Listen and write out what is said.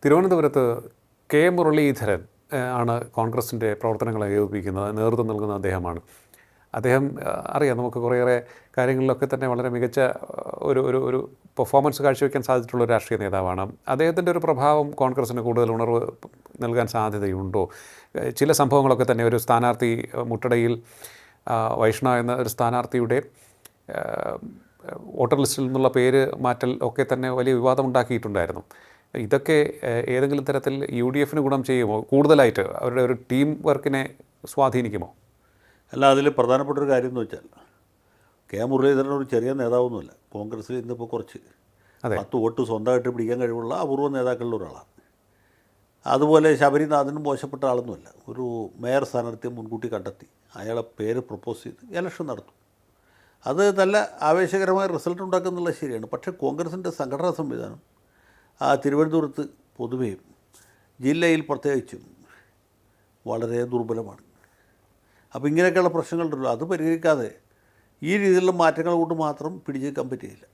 തിരുവനന്തപുരത്ത് കെ മുരളീധരൻ ആണ് കോൺഗ്രസിൻ്റെ പ്രവർത്തനങ്ങൾ ഏകോപിപ്പിക്കുന്നത്, നേതൃത്വം നൽകുന്ന അദ്ദേഹമാണ്. അദ്ദേഹം അറിയാം, നമുക്ക് കുറേയേറെ കാര്യങ്ങളിലൊക്കെ തന്നെ വളരെ മികച്ച ഒരു ഒരു ഒരു പെർഫോമൻസ് കാഴ്ചവെക്കാൻ സാധിച്ചിട്ടുള്ള ഒരു രാഷ്ട്രീയ നേതാവാണ്. അദ്ദേഹത്തിൻ്റെ ഒരു പ്രഭാവം കോൺഗ്രസിന് കൂടുതൽ ഉണർവ് നൽകാൻ സാധ്യതയുണ്ടോ? ചില സംഭവങ്ങളൊക്കെ തന്നെ, ഒരു സ്ഥാനാർത്ഥി മുട്ടടയിൽ വൈഷ്ണവ എന്ന ഒരു സ്ഥാനാർത്ഥിയുടെ വോട്ടർ ലിസ്റ്റിൽ നിന്നുള്ള പേര് മാറ്റൽ ഒക്കെ തന്നെ വലിയ വിവാദമുണ്ടാക്കിയിട്ടുണ്ടായിരുന്നു. ഇതൊക്കെ ഏതെങ്കിലും തരത്തിൽ UDFന് ഗുണം ചെയ്യുമോ? കൂടുതലായിട്ട് അവരുടെ ഒരു ടീം വർക്കിനെ സ്വാധീനിക്കുമോ? അല്ല, അതിൽ പ്രധാനപ്പെട്ട ഒരു കാര്യം എന്ന് വെച്ചാൽ കെ മുരളീധരൻ ഒരു ചെറിയ നേതാവൊന്നുമില്ല. കോൺഗ്രസ്സിൽ ഇന്നിപ്പോൾ കുറച്ച് 10 വോട്ട് സ്വന്തമായിട്ട് പിടിക്കാൻ കഴിവുള്ള അപൂർവ നേതാക്കളിൽ ഒരാളാണ്. അതുപോലെ ശബരിനാഥനും മോശപ്പെട്ട ആളൊന്നുമല്ല. ഒരു മേയർ സ്ഥാനാർത്ഥിയെ മുൻകൂട്ടി കണ്ടെത്തി അയാളെ പേര് പ്രപ്പോസ് ചെയ്ത് ഇലക്ഷൻ നടത്തും. അത് നല്ല ആവേശകരമായ റിസൾട്ട് ഉണ്ടാക്കുന്നുള്ളത് ശരിയാണ്. പക്ഷേ കോൺഗ്രസിൻ്റെ സംഘടനാ സംവിധാനം തിരുവനന്തപുരത്ത് പൊതുവെയും ജില്ലയിൽ പ്രത്യേകിച്ചും വളരെ ദുർബലമാണ്. അപ്പോൾ ഇങ്ങനെയൊക്കെയുള്ള പ്രശ്നങ്ങളുണ്ടല്ലോ, അത് പരിഹരിക്കാതെ ഈ രീതിയിലുള്ള മാറ്റങ്ങൾ കൊണ്ട് മാത്രം പിടിച്ചേക്കാൻ പറ്റുകയില്ല.